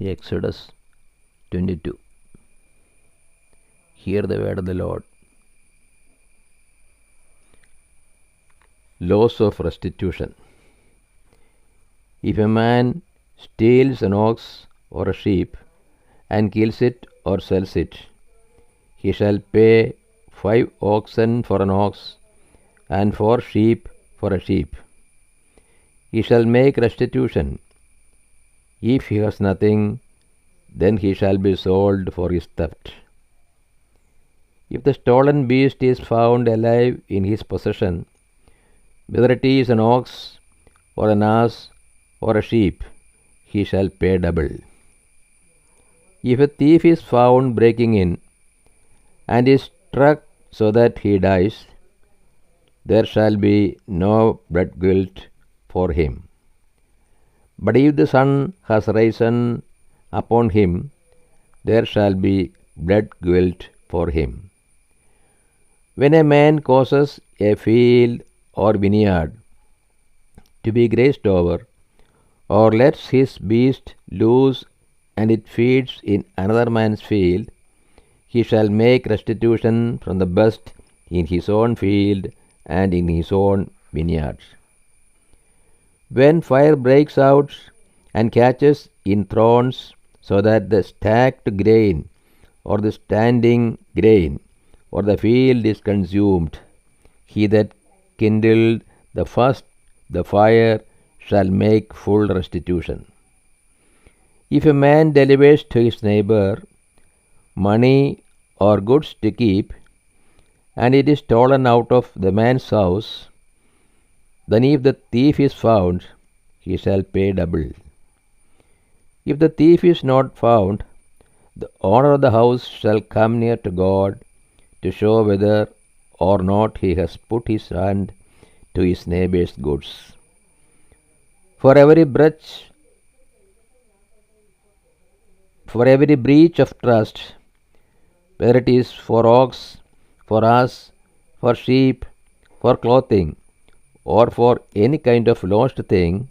Exodus 22. Hear the word of the Lord. Laws of restitution. If a man steals an ox or a sheep and kills it or sells it, he shall pay 5 oxen for an ox and 4 sheep for a sheep. He shall make restitution. If he has nothing, then he shall be sold for his theft. If the stolen beast is found alive in his possession, whether it is an ox or an ass or a sheep, he shall pay double. If a thief is found breaking in and is struck so that he dies, there shall be no blood guilt for him. But if the sun has risen upon him, there shall be blood guilt for him. When a man causes a field or vineyard to be grazed over, or lets his beast loose and it feeds in another man's field, he shall make restitution from the best in his own field and in his own vineyards. When fire breaks out and catches in thorns, so that the stacked grain or the standing grain or the field is consumed, he that kindled the fire shall make full restitution. If a man delivers to his neighbor money or goods to keep, and it is stolen out of the man's house, then if the thief is found, he shall pay double. If the thief is not found, the owner of the house shall come near to God to show whether or not he has put his hand to his neighbor's goods. For every breach of trust, whether it is for ox, for ass, for sheep, for clothing, or for any kind of lost thing,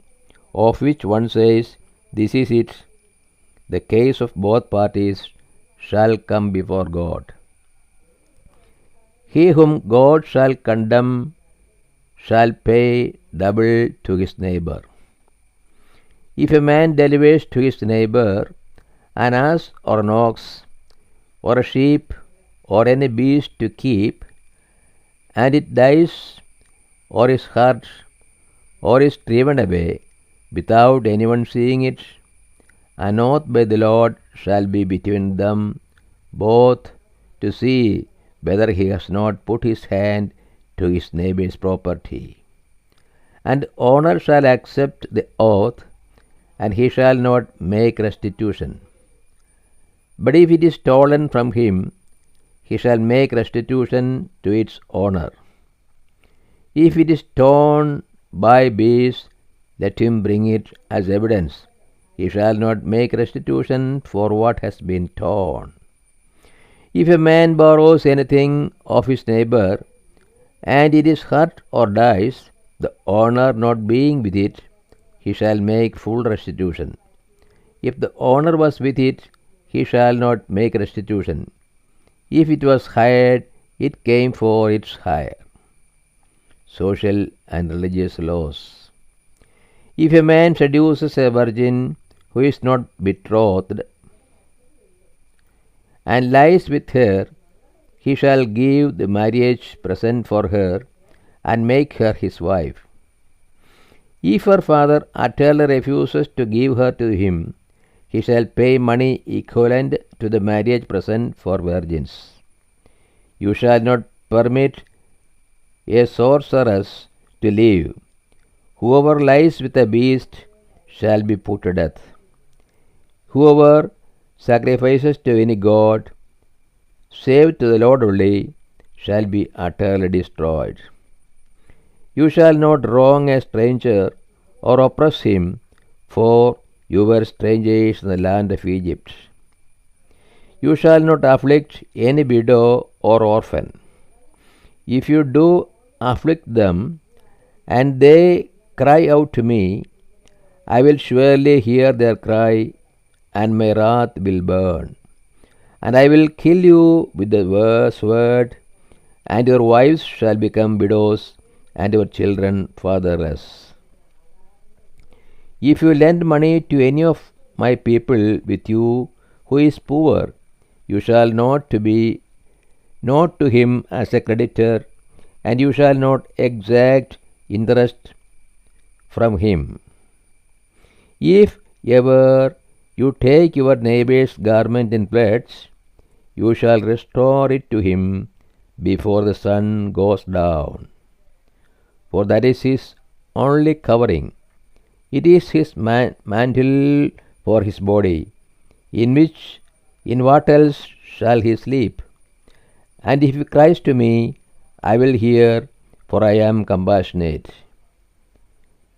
of which one says, "This is it," the case of both parties shall come before God. He whom God shall condemn shall pay double to his neighbor. If a man delivers to his neighbor an ass or an ox, or a sheep, or any beast to keep, and it dies, or is hurt, or is driven away, without anyone seeing it, an oath by the Lord shall be between them both, to see whether he has not put his hand to his neighbor's property. And the owner shall accept the oath, and he shall not make restitution. But if it is stolen from him, he shall make restitution to its owner. If it is torn by beasts, let him bring it as evidence. He shall not make restitution for what has been torn. If a man borrows anything of his neighbor, and it is hurt or dies, the owner not being with it, he shall make full restitution. If the owner was with it, he shall not make restitution. If it was hired, it came for its hire. Social and religious laws. If a man seduces a virgin who is not betrothed and lies with her, he shall give the marriage present for her and make her his wife. If her father utterly refuses to give her to him, he shall pay money equivalent to the marriage present for virgins. You shall not permit a sorceress to live. Whoever lies with a beast shall be put to death. Whoever sacrifices to any god, save to the Lord only, shall be utterly destroyed. You shall not wrong a stranger or oppress him, for you were strangers in the land of Egypt. You shall not afflict any widow or orphan. If you do afflict them, and they cry out to me, I will surely hear their cry and my wrath will burn. And I will kill you with the sword, and your wives shall become widows, and your children fatherless. If you lend money to any of my people with you who is poor, you shall not to him as a creditor, and you shall not exact interest from him. If ever you take your neighbor's garment in pledge, you shall restore it to him before the sun goes down. For that is his only covering. It is his mantle for his body. In what else shall he sleep? And if he cries to me, I will hear, for I am compassionate.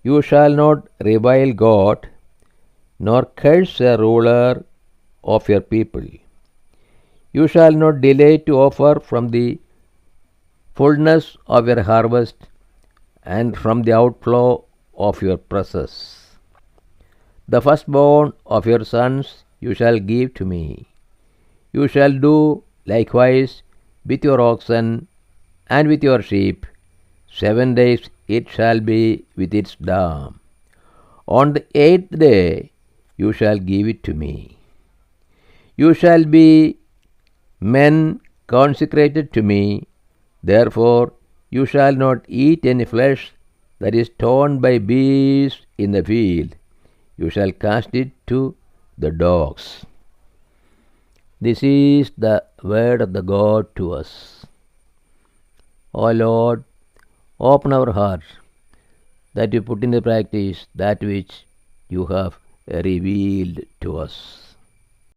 You shall not revile God, nor curse a ruler of your people. You shall not delay to offer from the fullness of your harvest, and from the outflow of your presses. The firstborn of your sons you shall give to me. You shall do likewise with your oxen and with your sheep. 7 days it shall be with its dam. On the 8th day you shall give it to me. You shall be men consecrated to me. Therefore you shall not eat any flesh that is torn by beasts in the field. You shall cast it to the dogs. This is the word of the God to us. O Lord, open our hearts that we put into practice that which you have revealed to us.